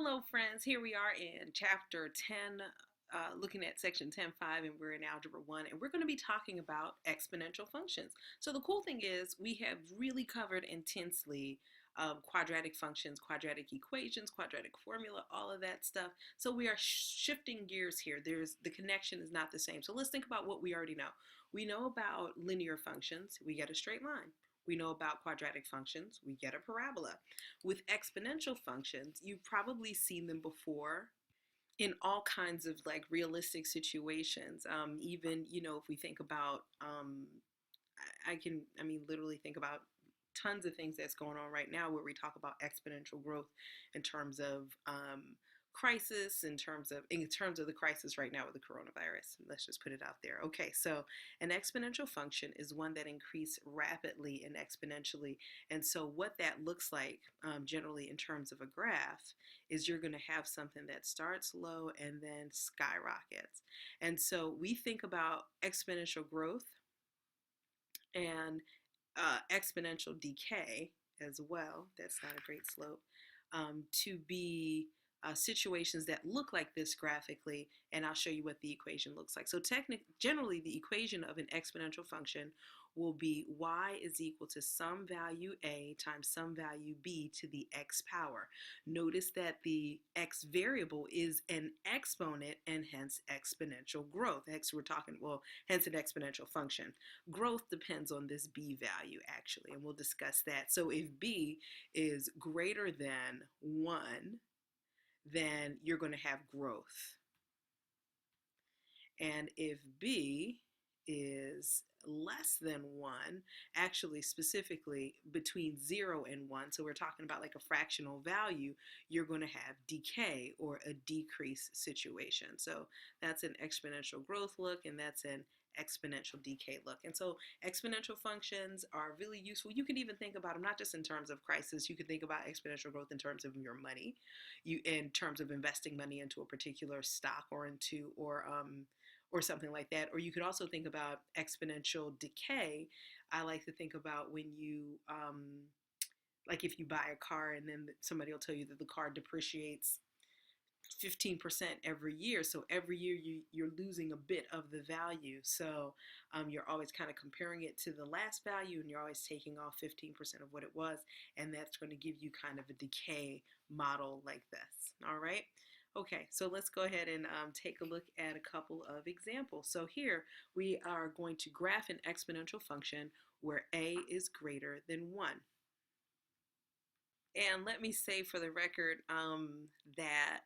Hello, friends. Here we are in chapter 10, looking at section 10.5, and we're in Algebra 1, and we're going to be talking about exponential functions. So the cool thing is we have really covered intensely quadratic functions, quadratic equations, quadratic formula, all of that stuff. So we are shifting gears here. The connection is not the same. So let's think about what we already know. We know about linear functions. We get a straight line. We know about quadratic functions. We get a parabola. With exponential functions, you've probably seen them before in all kinds of like realistic situations. Even, if we think about, literally think about tons of things that's going on right now where we talk about exponential growth in terms of crisis, in terms of the crisis right now with the coronavirus. Let's just put it out there. Okay, so an exponential function is one that increases rapidly and exponentially. And so what that looks like generally in terms of a graph is you're going to have something that starts low and then skyrockets. And so we think about exponential growth and exponential decay as well. That's not a great slope. To be situations that look like this graphically, and I'll show you what the equation looks like. So generally, the equation of an exponential function will be y is equal to some value a times some value b to the x power. Notice that the x variable is an exponent and hence exponential growth. Hence an exponential function. Growth depends on this b value actually, and we'll discuss that. So if b is greater than 1, then you're going to have growth. And if b is less than 1, actually specifically between 0 and 1, so we're talking about like a fractional value, you're going to have decay or a decrease situation. So that's an exponential growth look, and that's an exponential decay look. And so exponential functions are really useful. You can even think about them not just in terms of crisis. You can think about exponential growth in terms of your money, in terms of investing money into a particular stock or something like that. Or you could also think about exponential decay. I like to think about when you like if you buy a car and then somebody will tell you that the car depreciates 15% every year. So every year you're losing a bit of the value. So you're always kind of comparing it to the last value, and you're always taking off 15% of what it was. And that's going to give you kind of a decay model like this. All right. Okay, so let's go ahead and take a look at a couple of examples. So here we are going to graph an exponential function where a is greater than 1. And let me say for the record that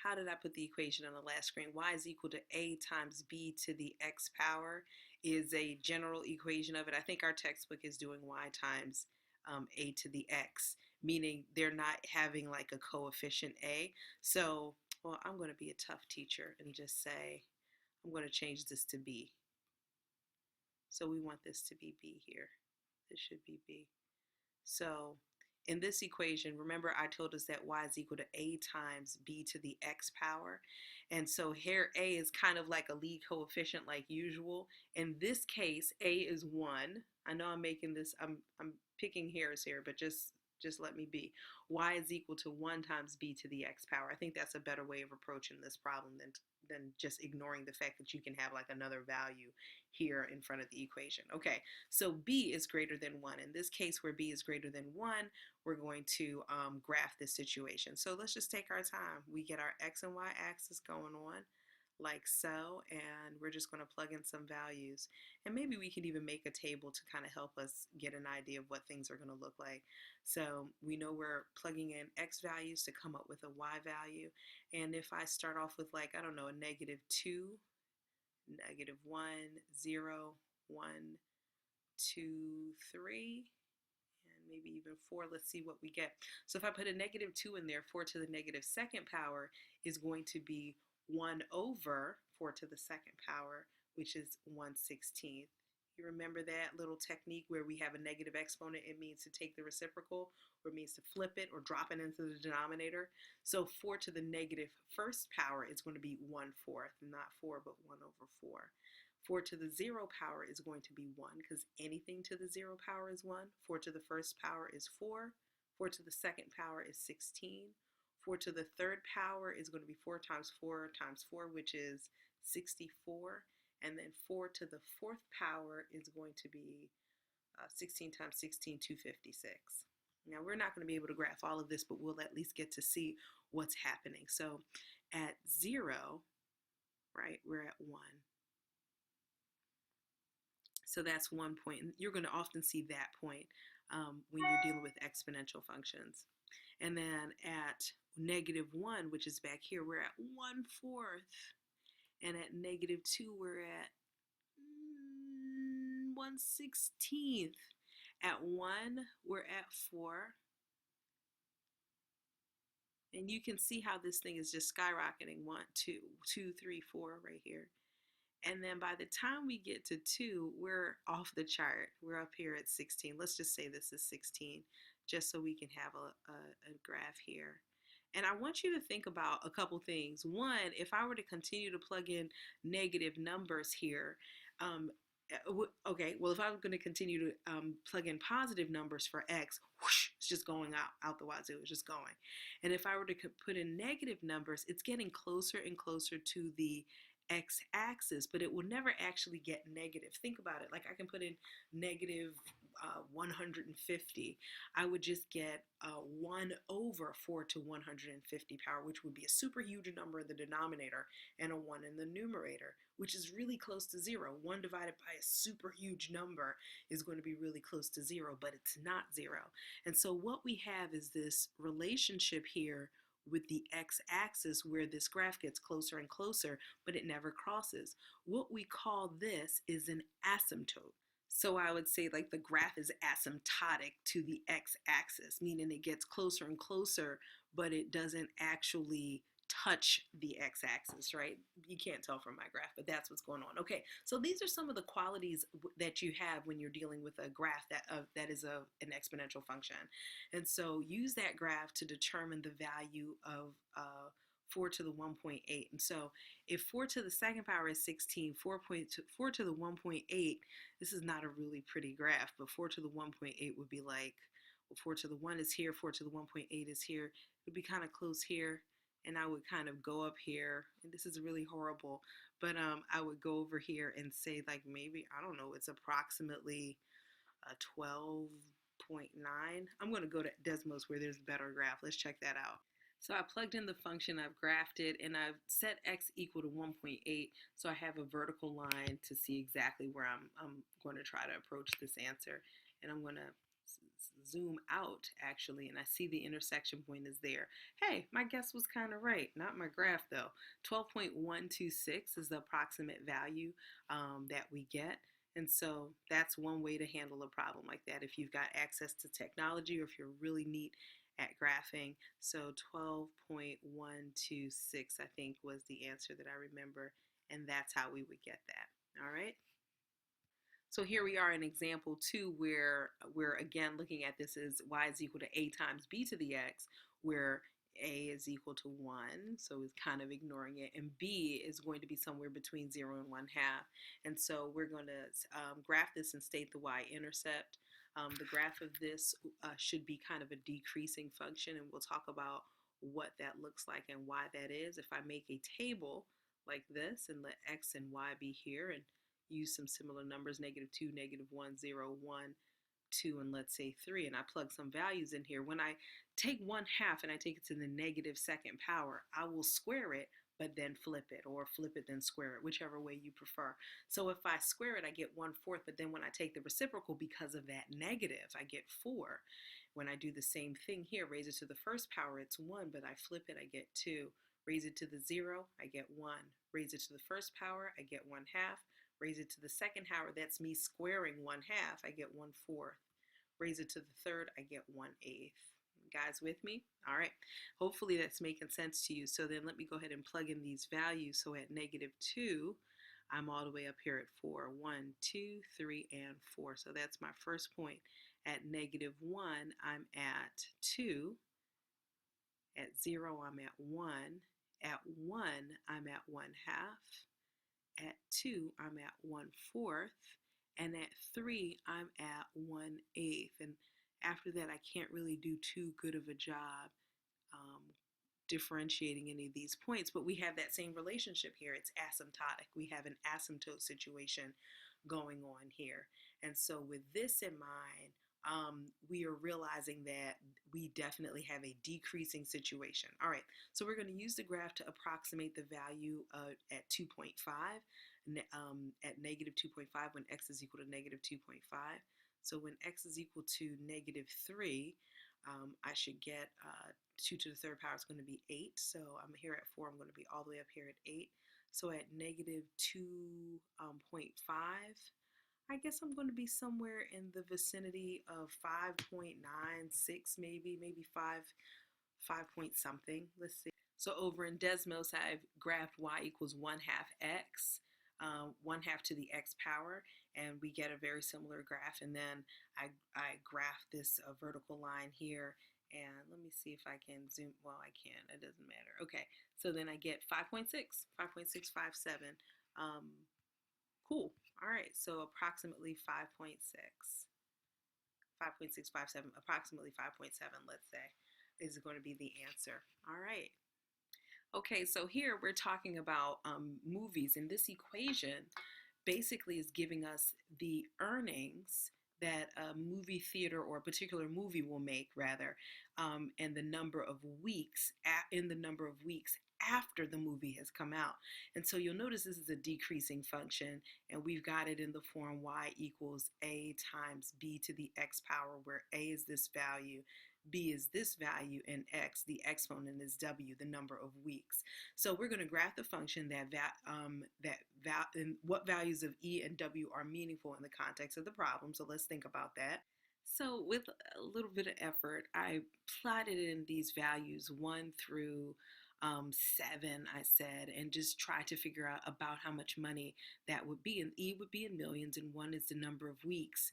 how did I put the equation on the last screen? Y is equal to a times b to the x power is a general equation of it. I think our textbook is doing y times a to the x, meaning they're not having like a coefficient a. So, well, I'm going to be a tough teacher and just say, I'm going to change this to b. So we want this to be b here. This should be b. So in this equation, remember I told us that y is equal to a times b to the x power. And so here a is kind of like a lead coefficient like usual. In this case, a is 1. I know I'm making this, I'm picking hairs here, but just let me be. Y is equal to 1 times b to the x power. I think that's a better way of approaching this problem than just ignoring the fact that you can have like another value here in front of the equation. Okay, so b is greater than 1. In this case where b is greater than 1, we're going to graph this situation. So let's just take our time. We get our x and y axis going on like so, and we're just going to plug in some values, and maybe we can even make a table to kind of help us get an idea of what things are going to look like. So we know we're plugging in x values to come up with a y value, and if I start off with like, I don't know, a -2, -1, 0, 1, 2, 3, and maybe even 4. Let's see what we get. So if I put a -2 in there, 4 to the -2nd power is going to be 1 over 4 to the 2nd power, which is 1/16. You remember that little technique where we have a negative exponent? It means to take the reciprocal, or it means to flip it or drop it into the denominator. So 4 to the -1st power is going to be 1/4, not 4, but 1 over 4. 4 to the 0 power is going to be 1, because anything to the 0 power is 1. 4 to the 1st power is 4. 4 to the 2nd power is 16. 4 to the third power is going to be 4 times 4 times 4, which is 64. And then 4 to the fourth power is going to be 16 times 16, 256. Now, we're not going to be able to graph all of this, but we'll at least get to see what's happening. So at 0, right, we're at 1. So that's 1 point. And you're going to often see that point when you're dealing with exponential functions. And then at -1, which is back here, we're at 1/4. And at -2, we're at 1/16. At 1, we're at 4. And you can see how this thing is just skyrocketing. 1, 2, 2, 3, 4 right here. And then by the time we get to 2, we're off the chart. We're up here at 16. Let's just say this is 16, just so we can have a graph here. And I want you to think about a couple things. One, if I were to continue to plug in negative numbers here, okay, well, if I'm going to continue to plug in positive numbers for x, whoosh, it's just going out the wazoo. It's just going. And if I were to put in negative numbers, it's getting closer and closer to the x-axis, but it will never actually get negative. Think about it. Like I can put in negative 150. I would just get 1/4 to 150 power, which would be a super huge number in the denominator and a 1 in the numerator, which is really close to 0. 1 divided by a super huge number is going to be really close to 0, but it's not 0. And so what we have is this relationship here with the x-axis where this graph gets closer and closer, but it never crosses. What we call this is an asymptote. So I would say like the graph is asymptotic to the x-axis, meaning it gets closer and closer, but it doesn't actually touch the x-axis, right? You can't tell from my graph, but that's what's going on. Okay, so these are some of the qualities that you have when you're dealing with a graph that is an exponential function. And so use that graph to determine the value of 4 to the 1.8. And so if 4 to the second power is 16, 4 to the 1.8, this is not a really pretty graph, but 4 to the 1.8 would be like, well, 4 to the 1 is here, 4 to the 1.8 is here. It would be kind of close here. And I would kind of go up here, and this is really horrible, but I would go over here and say like maybe, I don't know, it's approximately 12.9. I'm going to go to Desmos where there's a better graph. Let's check that out. So I plugged in the function, I've graphed it, and I've set x equal to 1.8, so I have a vertical line to see exactly where I'm going to try to approach this answer. And I'm going to zoom out actually, and I see the intersection point is there. Hey, my guess was kind of right. Not my graph though. 12.126 is the approximate value that we get. And so that's one way to handle a problem like that if you've got access to technology or if you're really neat at graphing. So 12.126 I think was the answer that I remember, and that's how we would get that. All right. So here we are in example 2 where we're again looking at this as y is equal to a times b to the x, where a is equal to 1, so it's kind of ignoring it, and b is going to be somewhere between 0 and 1/2. And so we're going to graph this and state the y-intercept. The graph of this should be kind of a decreasing function, and we'll talk about what that looks like and why that is. If I make a table like this and let x and y be here and use some similar numbers, -2, -1, 0, 1, 2, and let's say 3, and I plug some values in here. When I take 1/2 and I take it to the negative second power, I will square it, but then flip it, or flip it then square it, whichever way you prefer. So if I square it, I get 1/4, but then when I take the reciprocal, because of that negative, I get 4. When I do the same thing here, raise it to the first power, it's 1, but I flip it, I get 2. Raise it to the 0, I get 1. Raise it to the first power, I get 1/2. Raise it to the second power, that's me squaring 1/2, I get 1/4. Raise it to the third, I get 1/8. Guys with me? All right, hopefully that's making sense to you. So then let me go ahead and plug in these values. So at -2, I'm all the way up here at 4. 1, 2, 3, and 4. So that's my first point. At -1, I'm at 2. At 0, I'm at 1. At 1, I'm at 1/2. At 2, I'm at 1/4, and at 3, I'm at 1/8. And after that, I can't really do too good of a job differentiating any of these points, but we have that same relationship here. It's asymptotic. We have an asymptote situation going on here. And so with this in mind, we are realizing that we definitely have a decreasing situation. All right, so we're going to use the graph to approximate the value at 2.5, at negative 2.5 when x is equal to negative 2.5. So when x is equal to negative 3, I should get 2 to the third power is going to be 8. So I'm here at 4. I'm going to be all the way up here at 8. So at negative 2.5, I guess I'm going to be somewhere in the vicinity of 5.96, maybe 5 point something. Let's see. So over in Desmos, I've graphed y equals 1/2 x, 1/2 to the x power, and we get a very similar graph. And then I graph this vertical line here, and let me see if I can zoom. Well, I can. It doesn't matter. Okay, so then I get 5.657. Cool. All right, so approximately 5.657, approximately 5.7, let's say, is going to be the answer. All right. Okay, so here we're talking about movies, and this equation basically is giving us the earnings that a movie theater or a particular movie will make, rather, and the number of weeks, after the movie has come out. And so you'll notice this is a decreasing function, and we've got it in the form y equals a times b to the x power, where a is this value, b is this value, and x, the exponent, is w, the number of weeks. So we're going to graph the function and what values of e and w are meaningful in the context of the problem. So let's think about that. So with a little bit of effort, I plotted in these values 1 through 7, I said, and just try to figure out about how much money that would be. And E would be in millions, and 1 is the number of weeks,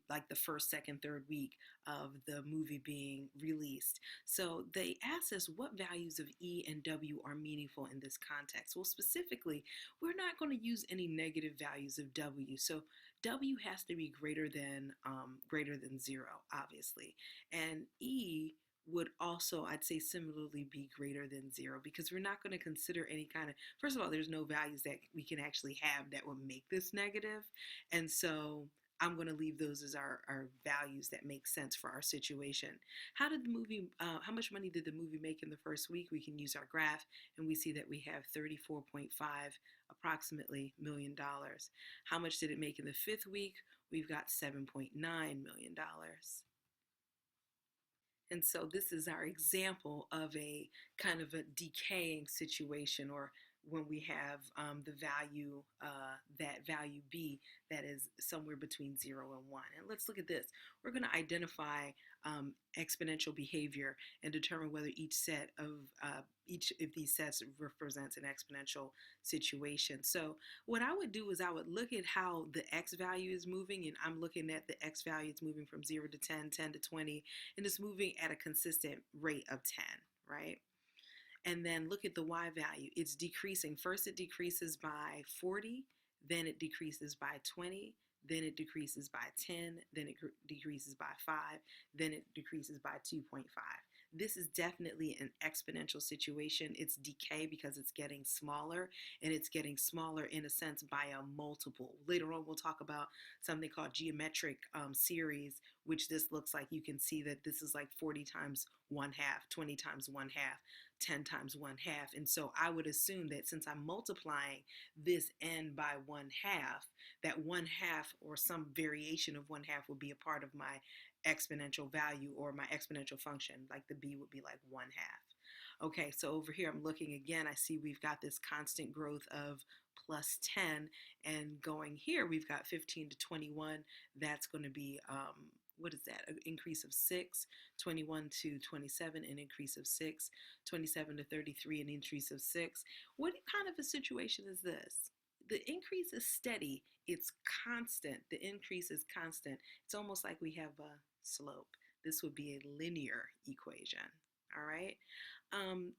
like the first, second, third week of the movie being released. So they asked us what values of E and W are meaningful in this context. Well, specifically, we're not going to use any negative values of W. So W has to be greater than 0, obviously, and E would also, I'd say, similarly be greater than 0, because we're not going to consider any kind of, first of all, there's no values that we can actually have that would make this negative. And so I'm going to leave those as our values that make sense for our situation. How much money did the movie make in the first week? We can use our graph, and we see that we have 34.5 approximately $1 million. How much did it make in the 5th week? We've got $7.9 million. And so this is our example of a kind of a decaying situation, or when we have the value, that value B, that is somewhere between 0 and 1. And let's look at this. We're going to identify exponential behavior and determine whether each of these sets represents an exponential situation. So what I would do is I would look at how the x value is moving, and I'm looking at the x value. It's moving from 0 to 10, 10 to 20, and it's moving at a consistent rate of 10, right? And then look at the y value. It's decreasing. First it decreases by 40, then it decreases by 20, then it decreases by 10, then it decreases by 5, then it decreases by 2.5. This is definitely an exponential situation. It's decay because it's getting smaller, and it's getting smaller in a sense by a multiple. Later on, we'll talk about something called geometric series, which this looks like. You can see that this is like 40 times 1/2, 20 times 1/2, 10 times 1/2. And so I would assume that since I'm multiplying this n by 1/2, that 1/2 or some variation of 1/2 would be a part of my exponential value, or my exponential function, like the b would be like 1/2. Okay, so over here I'm looking again, I see we've got this constant growth of plus 10, and going here we've got 15 to 21. That's going to be what is that? An increase of 6. 21 to 27, an increase of 6. 27 to 33, an increase of 6. What kind of a situation is this? The increase is steady. It's constant. The increase is constant. It's almost like we have a slope. This would be a linear equation. All right.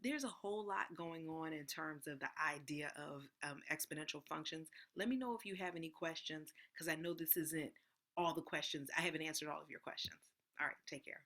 There's a whole lot going on in terms of the idea of exponential functions. Let me know if you have any questions, because I know this isn't all the questions. I haven't answered all of your questions. All right. Take care.